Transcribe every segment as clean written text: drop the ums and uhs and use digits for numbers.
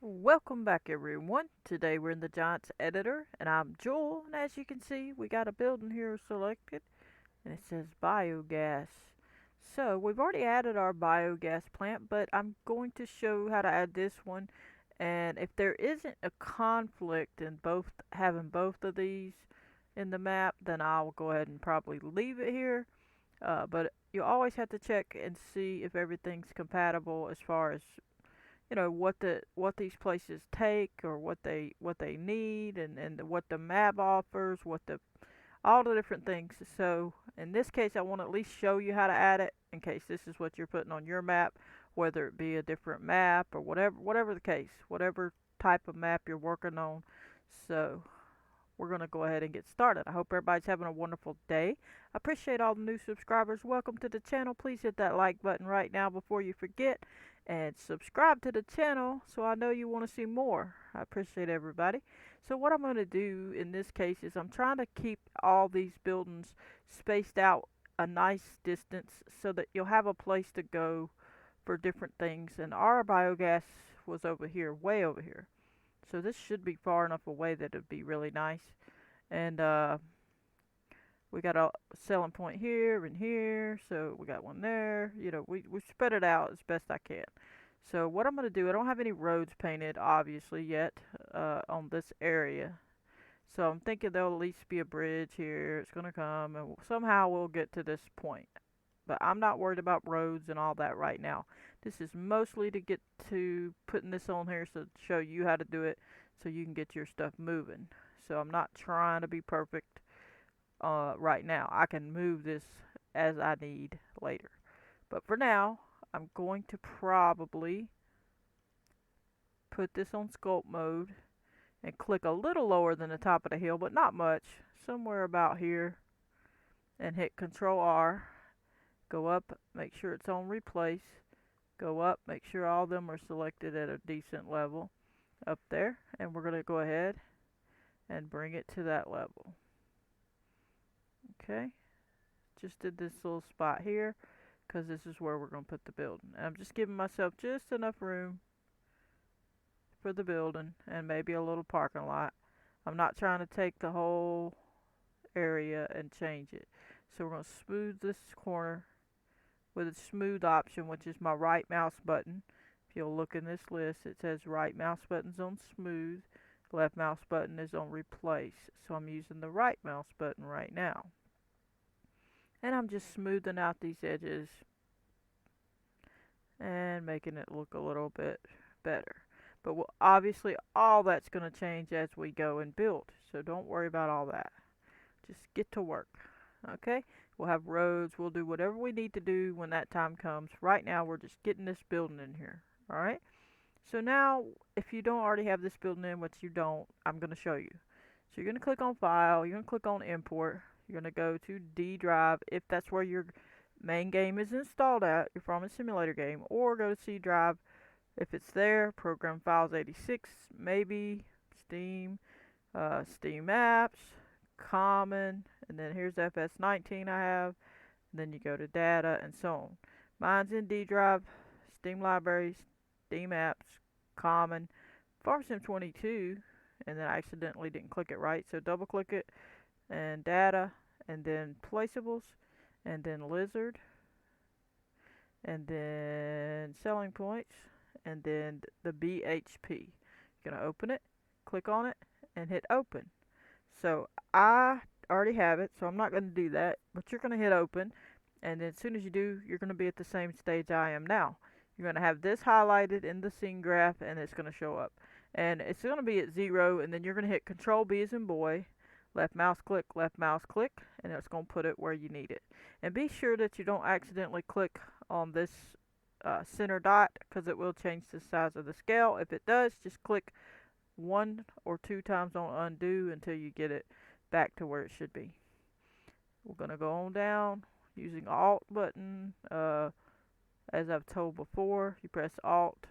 Welcome back, everyone. Today we're in the Giants editor, and I'm Joel. And as you can see, we got a building here selected, and it says biogas. So we've already added our biogas plant, but I'm going to show how to add this one. And if there isn't a conflict in both having both of these in the map, then I'll go ahead and probably leave it here. But you always have to check and see if everything's compatible as far as what these places take or what they need and what the map offers, what the all the different things. So in this case, I want to at least show you how to add it in case this is what you're putting on your map, whether it be a different map or whatever the case, whatever type of map you're working on. So we're going to go ahead and get started. I hope everybody's having a wonderful day. I appreciate all the new subscribers. Welcome to the channel. Please hit that like button right now before you forget and subscribe to the channel so I know you want to see more. I appreciate everybody. So what I'm going to do in this case is I'm trying to keep all these buildings spaced out a nice distance so that you'll have a place to go for different things. And our biogas was over here, way over here. So this should be far enough away that it'd be really nice. And we got a selling point here and here, so we got one there. We spread it out as best I can. So what I'm gonna do, I don't have any roads painted obviously yet on this area. So I'm thinking there'll at least be a bridge here. It's gonna come, and somehow we'll get to this point. But I'm not worried about roads and all that right now. This is mostly to get to putting this on here so to show you how to do it so you can get your stuff moving. So I'm not trying to be perfect right now. I can move this as I need later. But for now, I'm going to probably put this on sculpt mode and click a little lower than the top of the hill, but not much, somewhere about here, and hit Control R. Go up, make sure it's on replace. Go up, make sure all of them are selected at a decent level up there, and we're going to go ahead and bring it to that level. Okay, just did this little spot here because this is where we're going to put the building. And I'm just giving myself just enough room for the building and maybe a little parking lot. I'm not trying to take the whole area and change it. So we're going to smooth this corner with a smooth option, which is my right mouse button. If you'll look in this list, it says right mouse button's on smooth, left mouse button is on replace. So I'm using the right mouse button right now. And I'm just smoothing out these edges and making it look a little bit better. But obviously all that's going to change as we go and build. So don't worry about all that. Just get to work. Okay? We'll have roads. We'll do whatever we need to do when that time comes. Right now we're just getting this building in here. Alright? So now if you don't already have this building in, which you don't, I'm going to show you. So you're going to click on File. You're going to click on Import. You're going to go to D drive if that's where your main game is installed at, your farming simulator game, or go to C drive if it's there. Program files 86, maybe Steam, Steam apps, common, and then here's FS19 I have, and then you go to data and so on. Mine's in D drive, Steam libraries, Steam apps, common, FarmSim22, and then I accidentally didn't click it right, so double click it, and data, and then placeables, and then lizard, and then selling points, and then the BHP. You're going to open it, click on it, and hit open. So I already have it, so I'm not going to do that, but you're going to hit open, and then as soon as you do, you're going to be at the same stage I am now. You're going to have this highlighted in the scene graph, and it's going to show up. And it's going to be at 0, and then you're going to hit Control B as in boy, left mouse click, and it's going to put it where you need it. And be sure that you don't accidentally click on this center dot because it will change the size of the scale. If it does, just click 1 or 2 times on undo until you get it back to where it should be. We're going to go on down using Alt button. As I've told before, you press Alt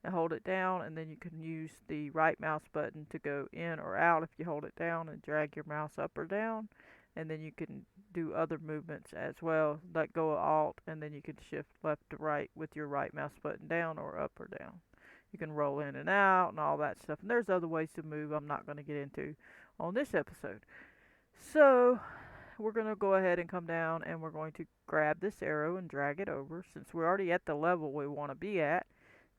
and hold it down, and then you can use the right mouse button to go in or out if you hold it down and drag your mouse up or down, and then you can do other movements as well. Let go of Alt, and then you can shift left to right with your right mouse button down or up or down. You can roll in and out and all that stuff. And there's other ways to move I'm not going to get into on this episode. So we're going to go ahead and come down and we're going to grab this arrow and drag it over since we're already at the level we want to be at,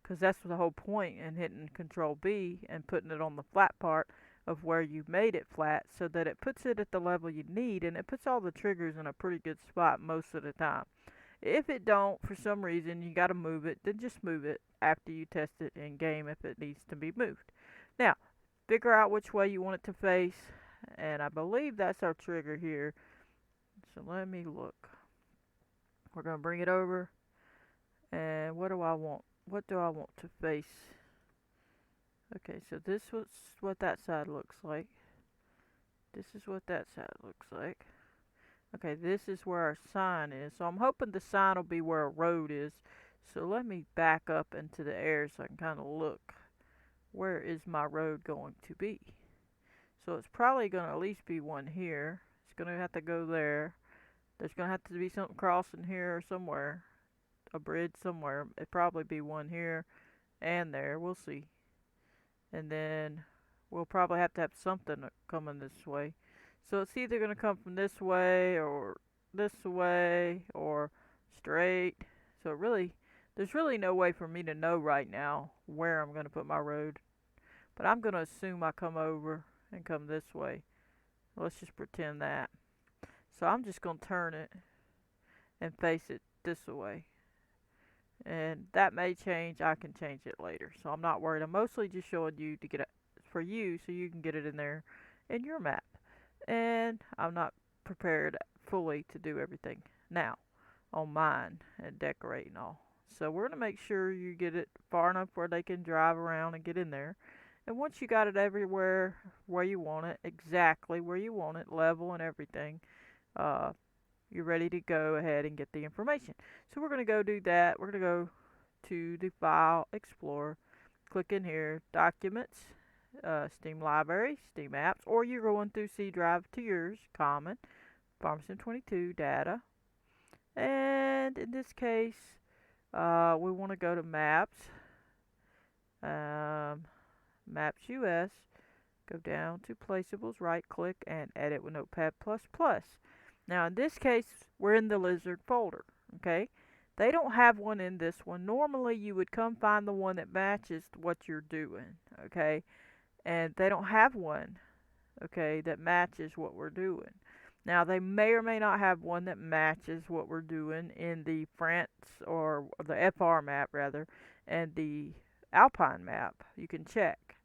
because that's the whole point in hitting Control B and putting it on the flat part of where you made it flat, so that it puts it at the level you need, and it puts all the triggers in a pretty good spot most of the time. If it don't, for some reason, you got to move it, then just move it after you test it in game if it needs to be moved. Now, figure out which way you want it to face, and I believe that's our trigger here. So let me look. We're going to bring it over, and what do I want? What do I want to face? Okay, so this is what that side looks like. This is what that side looks like. Okay, this is where our sign is. So I'm hoping the sign will be where a road is. So let me back up into the air so I can kind of look. Where is my road going to be? So it's probably going to at least be one here. It's going to have to go there. There's going to have to be something crossing here or somewhere. A bridge somewhere. It'd probably be one here and there. We'll see. And then we'll probably have to have something coming this way. So it's either going to come from this way or straight. So there's really no way for me to know right now where I'm going to put my road. But I'm going to assume I come over and come this way. Let's just pretend that. So I'm just going to turn it and face it this way. And that may change. I can change it later, so I'm not worried. I'm mostly just showing you to get it for you so you can get it in there in your map. And I'm not prepared fully to do everything now on mine and decorate and all. So we're going to make sure you get it far enough where they can drive around and get in there. And once you got it everywhere where you want it, exactly where you want it, level and everything, you're ready to go ahead and get the information. So we're going to go do that. We're going to go to the File Explorer, click in here, Documents, Steam Library, Steam Apps, or you're going through C Drive to yours, Common, FS22, Data. And in this case, we want to go to Maps, Maps US, go down to Placeables, right click, and edit with Notepad++. Now in this case, we're in the lizard folder, okay? They don't have one in this one. Normally you would come find the one that matches what you're doing, okay? And they don't have one, okay, that matches what we're doing. Now they may or may not have one that matches what we're doing in the France, or the FR map rather, and the Alpine map. You can check.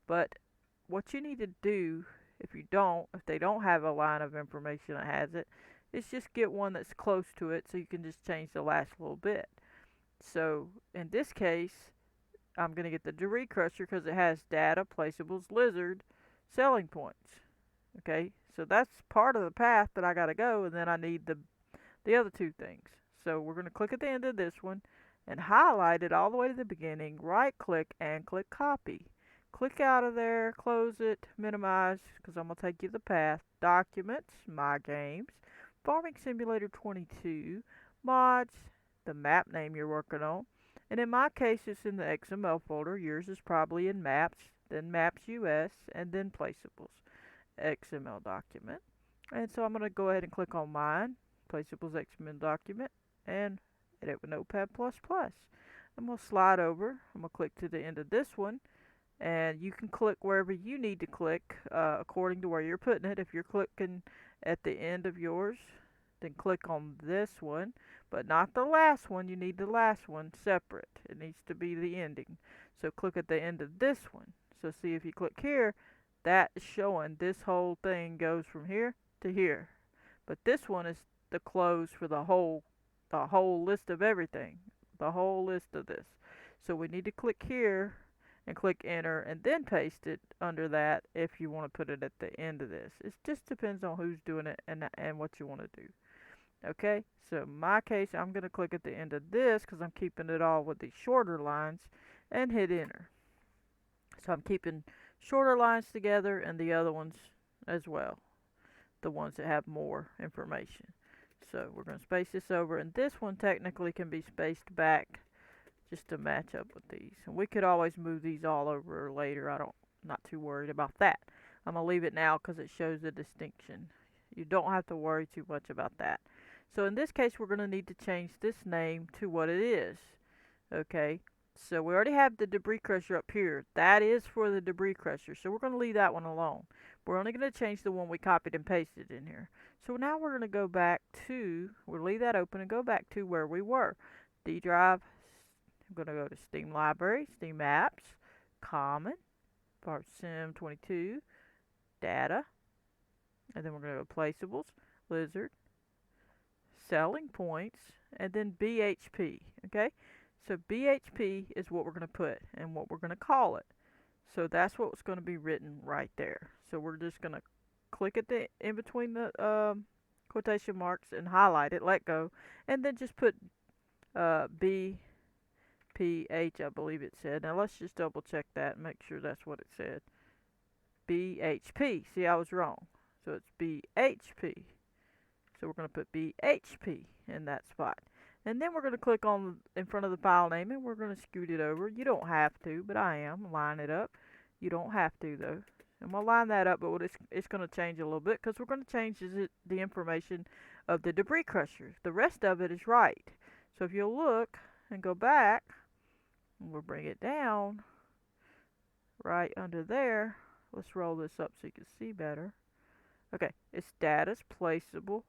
But what you need to do, if they don't have a line of information that has it, is just get one that's close to it so you can just change the last little bit. So in this case, I'm going to get the debris crusher because it has data, placeables, lizard, selling points. Okay, so that's part of the path that I got to go, and then I need the other two things. So we're going to click at the end of this one and highlight it all the way to the beginning, right click and click copy. Click out of there, close it, minimize, because I'm going to take you the path, Documents, My Games, Farming Simulator 22, Mods, the map name you're working on, and in my case it's in the XML folder. Yours is probably in Maps, then Maps US, and then Placeables, XML document. And so I'm going to go ahead and click on mine, Placeables XML document, and edit with Notepad++. I'm going to slide over, I'm going to click to the end of this one, and you can click wherever you need to click according to where you're putting it. If you're clicking at the end of yours, then click on this one, but not the last one. You need the last one separate. It needs to be the ending. So click at the end of this one. So see, if you click here, that is showing this whole thing goes from here to here. But this one is the close for the whole list of everything, the whole list of this. So we need to click here and click enter and then paste it under that if you want to put it at the end of this. It just depends on who's doing it and what you want to do. Okay, so in my case, I'm going to click at the end of this because I'm keeping it all with the shorter lines and hit enter. So I'm keeping shorter lines together and the other ones as well, the ones that have more information. So we're going to space this over, and this one technically can be spaced back just to match up with these. And we could always move these all over later. Not too worried about that. I'm gonna leave it now because it shows the distinction. You don't have to worry too much about that. So in this case, we're gonna need to change this name to what it is. Okay. So we already have the debris crusher up here. That is for the debris crusher. So we're gonna leave that one alone. We're only gonna change the one we copied and pasted in here. So now we're gonna go back to, we'll leave that open and go back to where we were. D drive. I'm going to go to Steam Library, Steam Apps, Common, Part Sim 22, Data, and then we're going to go Placeables, Lizard, Selling Points, and then BHP. Okay, so BHP is what we're going to put and what we're going to call it. So that's what's going to be written right there. So we're just going to click at the in between the quotation marks and highlight it, let go, and then just put BPH, I believe it said. Now let's just double check that and make sure that's what it said. BHP. See, I was wrong. So it's BHP. So we're going to put BHP in that spot. And then we're going to click on in front of the file name and we're going to scoot it over. You don't have to, but I am. Line it up. You don't have to though. I'm going to line that up, but it's going to change a little bit because we're going to change the information of the debris crusher. The rest of it is right. So if you'll look and go back, we'll bring it down right under there. Let's roll this up so you can see better. Okay, it's data placeables,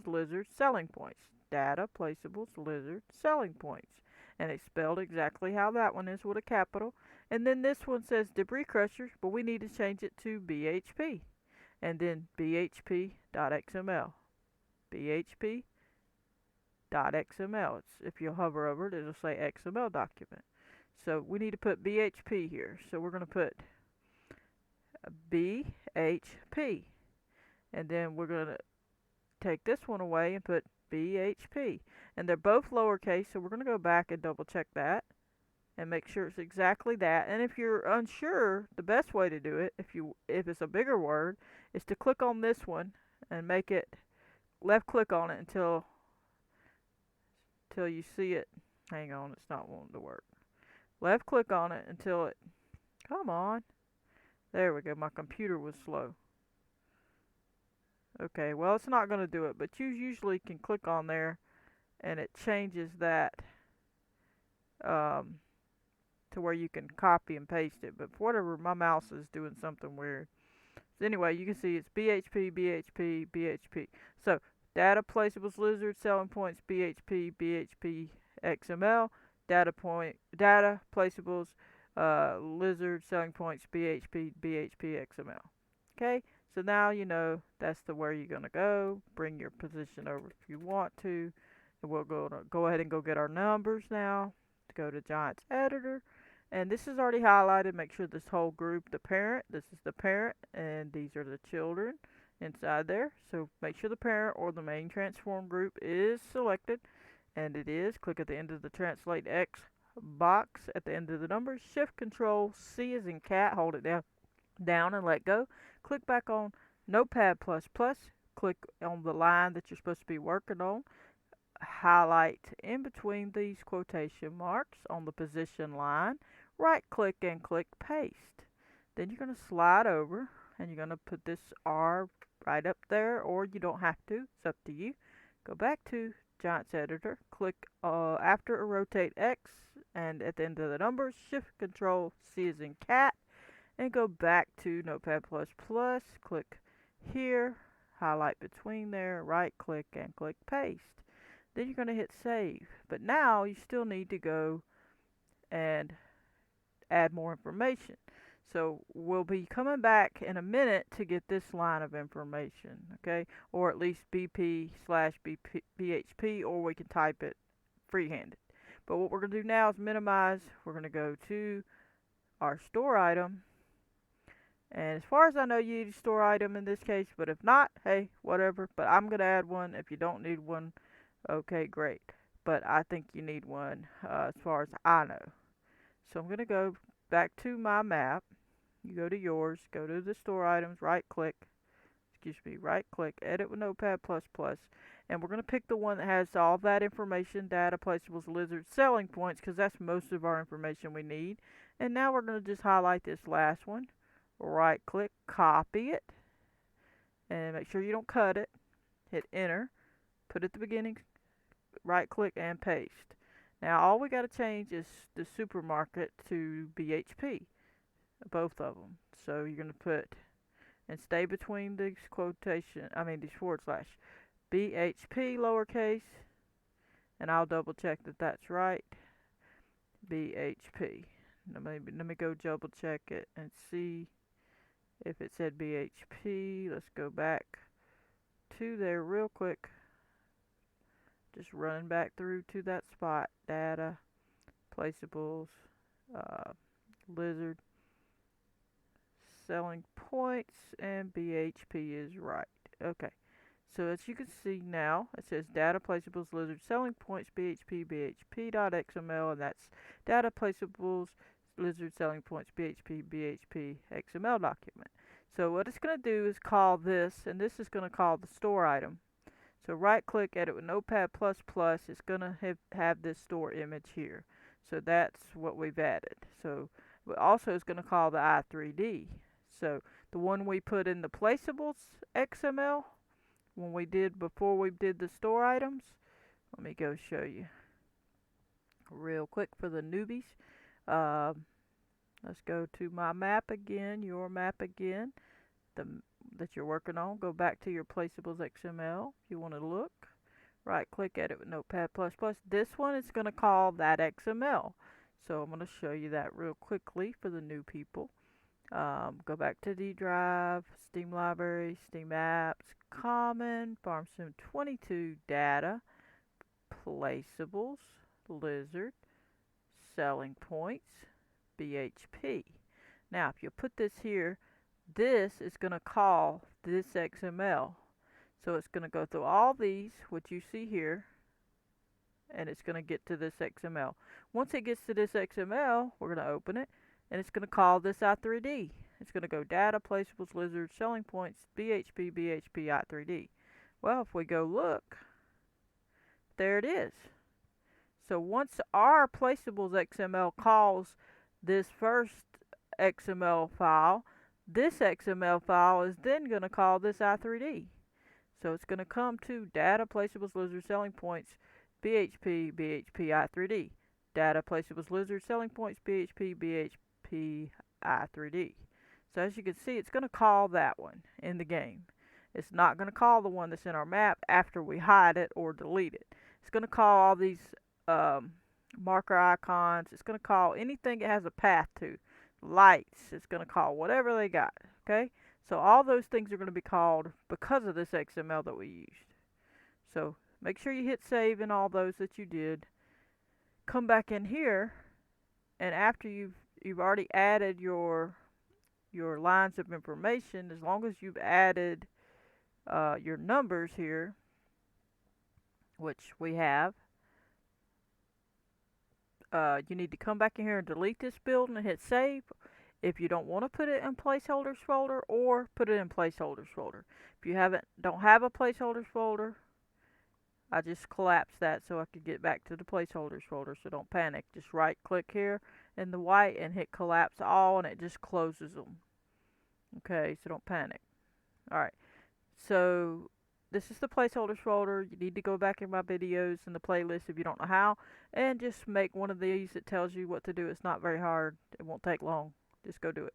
lizard, selling points. Data, placeables, lizard, selling points. And it's spelled exactly how that one is with a capital. And then this one says debris crusher, but we need to change it to BHP. And then BHP.xml. BHP.xml. If you hover over it, it'll say XML document. So we need to put BHP here. So we're going to put BHP. And then we're going to take this one away and put BHP. And they're both lowercase, so we're going to go back and double check that and make sure it's exactly that. And if you're unsure, the best way to do it, if it's a bigger word, is to click on this one and make it left click on it until you see it. Hang on, it's not wanting to work. Left click on it until it, come on. There we go, my computer was slow. Okay, well it's not going to do it, but you usually can click on there and it changes that to where you can copy and paste it. But for whatever, my mouse is doing something weird. So anyway, you can see it's BHP, BHP, BHP. So data, placeables, lizard, selling points, BHP, BHP, XML, data, placeables, lizard, selling points, BHP, BHP, XML. Okay, so now you know that's where you're going to go. Bring your position over if you want to. And we'll go ahead and go get our numbers now. Go to Giants Editor. And this is already highlighted. Make sure this whole group, this is the parent, and these are the children inside there. So make sure the parent or the main transform group is selected. And it is. Click at the end of the Translate X box at the end of the numbers. Shift Control C as in cat. Hold it down and let go. Click back on Notepad++. Click on the line that you're supposed to be working on. Highlight in between these quotation marks on the position line. Right click and click paste. Then you're going to slide over and you're going to put this R right up there, or you don't have to. It's up to you. Go back to Giants Editor. Click after rotate X and at the end of the numbers, Shift Control C as in cat, and go back to Notepad++. Click here, highlight between there, right click and click paste. Then you're going to hit save. But now you still need to go and add more information. So we'll be coming back in a minute to get this line of information, okay? Or at least BP/BHP, or we can type it freehanded. But what we're going to do now is minimize. We're going to go to our store item. And as far as I know, you need a store item in this case, but if not, hey, whatever. But I'm going to add one. If you don't need one, okay, great. But I think you need one as far as I know. So I'm going to go back to my map. You go to yours, go to the store items, right click, right click, edit with Notepad++, And we're going to pick the one that has all that information, data, placeables, lizards, selling points, because that's most of our information we need. And now we're going to just highlight this last one. Right click, copy it, and make sure you don't cut it. Hit enter, put it at the beginning, right click and paste. Now all we got to change is the supermarket to BHP, both of them. So you're going to put, and stay between these these forward slash, BHP lowercase, and I'll double check that that's right. BHP. Let me go double check it and see if it said BHP. Let's go back to there real quick. Just running back through to that spot. Data, placeables, lizard, selling points, and BHP is right. Okay. So as you can see now, it says data, placeables, lizard, selling points, BHP, BHP.xml, and that's data, placeables, lizard, selling points, BHP, BHP, XML document. So what it's going to do is call this, and this is going to call the store item. So right click, edit with Notepad++, it's going to have this store image here. So that's what we've added. So also it's going to call the i3D. So the one we put in the placeables XML, before we did the store items, let me go show you real quick for the newbies. Let's go to my map again, your map again, that you're working on. Go back to your placeables XML if you want to look. Right click, edit with Notepad++. This one is going to call that XML. So I'm going to show you that real quickly for the new people. Go back to D drive, Steam library, Steam apps, common, FS22 data, placeables, lizard, selling points, BHP. Now if you put this here, this is going to call this XML. So it's going to go through all these, what you see here, and it's going to get to this XML. Once it gets to this XML, we're going to open it, and it's going to call this i3D. It's going to go data, placeables, lizards, selling points, BHP, BHP, i3D. Well, if we go look, there it is. So once our placeables XML calls this first XML file, this XML file is then going to call this i3D. So it's going to come to data, placeables, lizards, selling points, BHP, BHP, i3D. Data, placeables, lizards, selling points, BHP, BHP, i3D. So as you can see, it's going to call that one in the game. It's not going to call the one that's in our map after we hide it or delete it. It's going to call all these marker icons. It's going to call anything it has a path to. Lights. It's going to call whatever they got. Okay? So all those things are going to be called because of this XML that we used. So make sure you hit save in all those that you did. Come back in here, and after you've already added your lines of information, as long as you've added your numbers here, which we have, you need to come back in here and delete this building and hit save. If you don't want to put it in placeholders folder, or put it in placeholders folder. If you don't have a placeholders folder, I just collapsed that so I could get back to the placeholders folder, so don't panic. Just right click here in the white and hit collapse all, and it just closes them. Okay, so don't panic. Alright, so this is the placeholders folder. You need to go back in my videos in the playlist if you don't know how, and just make one of these that tells you what to do. It's not very hard. It won't take long. Just go do it.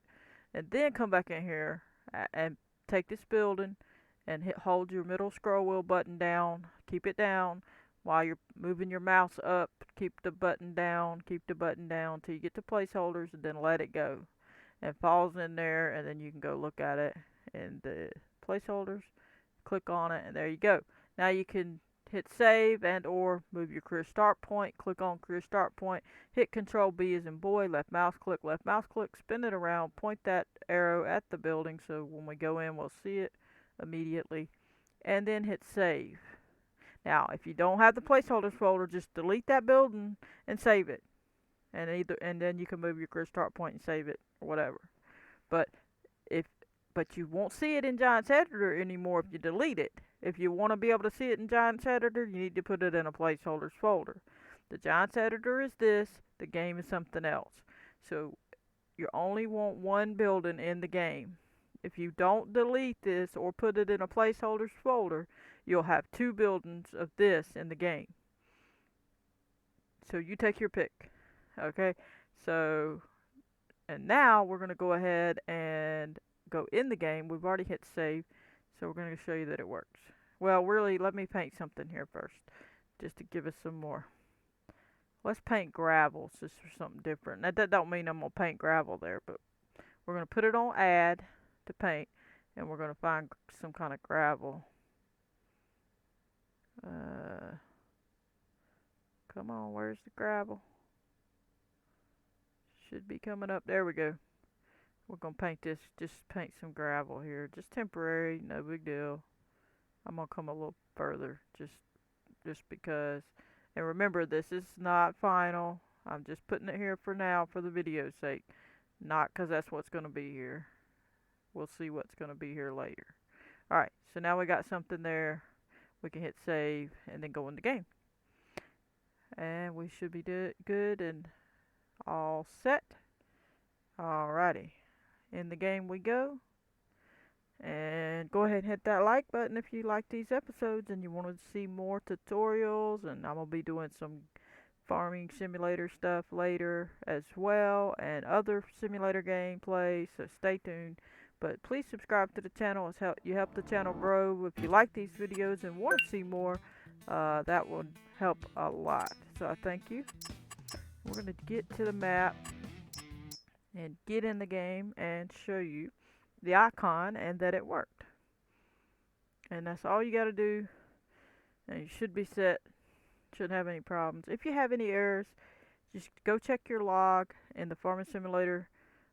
And then come back in here and take this building and hold your middle scroll wheel button down. Keep it down while you're moving your mouse up. Keep the button down till you get to placeholders, and then let it go. And it falls in there, and then you can go look at it in the placeholders. Click on it, and there you go. Now you can hit save and or move your career start point. Click on career start point, hit Control B as in boy, left mouse click, spin it around, point that arrow at the building so when we go in we'll see it immediately, and then hit save. Now if you don't have the placeholders folder, just delete that building and save it, and then you can move your career start point and save it or whatever. But you won't see it in Giants Editor anymore if you delete it, If you want to be able to see it in Giants Editor, you need to put it in a placeholders folder. The Giants Editor is this, the game is something else. So you only want one building in the game. If you don't delete this or put it in a placeholders folder, you'll have two buildings of this in the game. So you take your pick. Okay, so, and now we're going to go ahead and go in the game. We've already hit save, so we're going to show you that it works. Well, really, let me paint something here first, just to give us some more. Let's paint gravel, just for something different. Now, that don't mean I'm going to paint gravel there, but we're going to put it on add to paint, and we're going to find some kind of gravel. Come on, where's the gravel? Should be coming up. There we go. We're going to paint this, just paint some gravel here. Just temporary, no big deal. I'm going to come a little further, just because. And remember, this is not final. I'm just putting it here for now for the video's sake. Not because that's what's going to be here. We'll see what's going to be here later. Alright, so now we got something there. We can hit save and then go in the game. And we should be good and all set. Alrighty, in the game we go. And go ahead and hit that like button if you like these episodes and you want to see more tutorials. And I'm going to be doing some farming simulator stuff later as well, and other simulator gameplay, so stay tuned. But please subscribe to the channel. You help the channel grow. If you like these videos and want to see more, that would help a lot. So I thank you. We're going to get to the map and get in the game and show you the icon and that it worked. And that's all you got to do, and you should be set. Shouldn't have any problems. If you have any errors, just go check your log in the Farming Simulator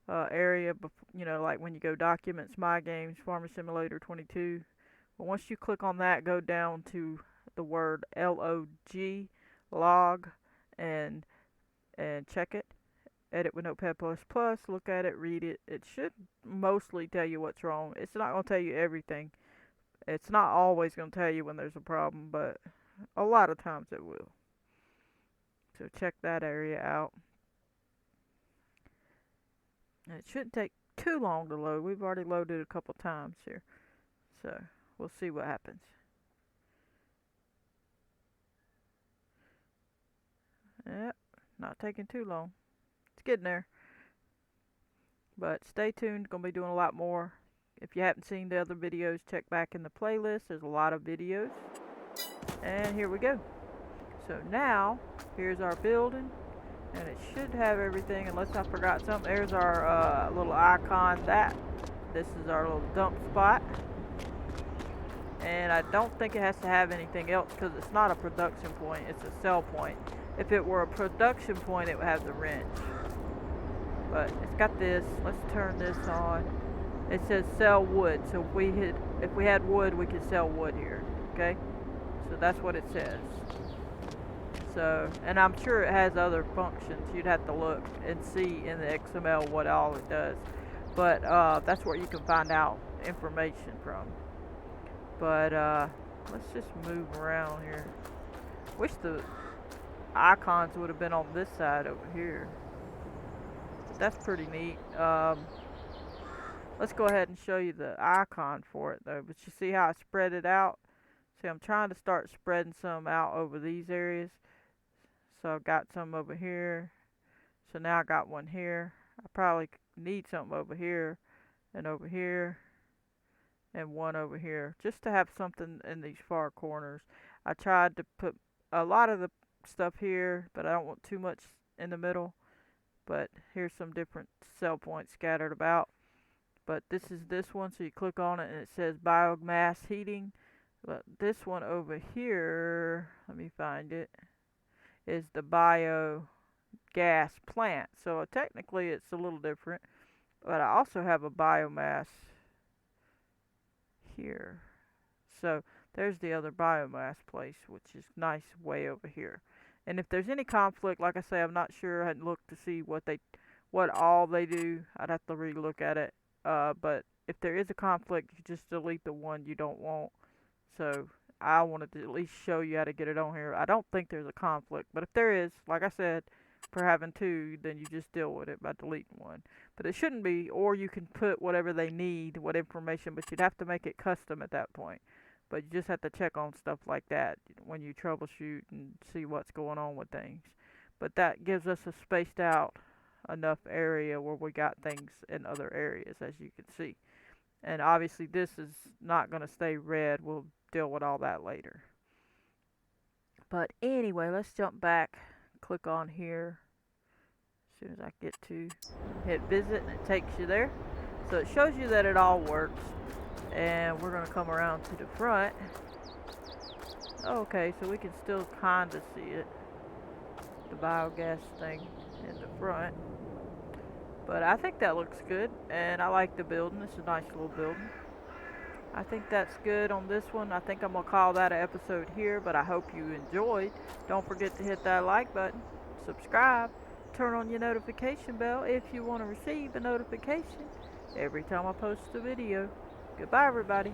area, you know, like when you go Documents, My Games, Farming Simulator 22. But once you click on that, go down to the word LOG, log, and check it. Edit with Notepad++, look at it, read it. It should mostly tell you what's wrong. It's not going to tell you everything. It's not always going to tell you when there's a problem, but a lot of times it will. So check that area out. And it shouldn't take too long to load. We've already loaded a couple times here. So we'll see what happens. Yep, not taking too long. It's getting there. But stay tuned, gonna be doing a lot more. If you haven't seen the other videos, check back in the playlist. There's a lot of videos. And here we go. So now, here's our building. And it should have everything, unless I forgot something. There's our little icon. This is our little dump spot. And I don't think it has to have anything else because it's not a production point, it's a sell point. If it were a production point, it would have the wrench. But it's got this. Let's turn this on. It says sell wood. So if we had wood, we could sell wood here. Okay? So that's what it says. So, and I'm sure it has other functions. You'd have to look and see in the XML what all it does. But that's where you can find out information from. But let's just move around here. Wish the icons would have been on this side over here. But that's pretty neat. Let's go ahead and show you the icon for it though. But you see how I spread it out? See, I'm trying to start spreading some out over these areas. So I've got some over here. So now I got one here. I probably need something over here and over here and one over here, just to have something in these far corners. I tried to put a lot of the stuff here, but I don't want too much in the middle. But here's some different cell points scattered about. But this is this one, so you click on it and it says biomass heating. But this one over here, let me find it, is the biogas plant. So technically it's a little different. But I also have a biomass here. So there's the other biomass place, which is nice way over here. And if there's any conflict, like I say, I'm not sure. I hadn't looked to see what all they do. I'd have to re-look at it. But if there is a conflict, you just delete the one you don't want. So I wanted to at least show you how to get it on here. I don't think there's a conflict, but if there is, like I said, for having two, then you just deal with it by deleting one. But it shouldn't be, or you can put whatever they need, what information, but you'd have to make it custom at that point. But you just have to check on stuff like that when you troubleshoot and see what's going on with things. But that gives us a spaced out enough area where we got things in other areas, as you can see. And obviously this is not going to stay red. We'll deal with all that later. But anyway, let's jump back. Click on here. As soon as I get to hit visit, and it takes you there. So it shows you that it all works. And we're going to come around to the front. Okay, so we can still kind of see it. The biogas thing in the front. But I think that looks good, and I like the building. It's a nice little building. I think that's good on this one. I think I'm going to call that an episode here, but I hope you enjoyed. Don't forget to hit that like button, subscribe, turn on your notification bell if you want to receive a notification every time I post a video. Goodbye, everybody.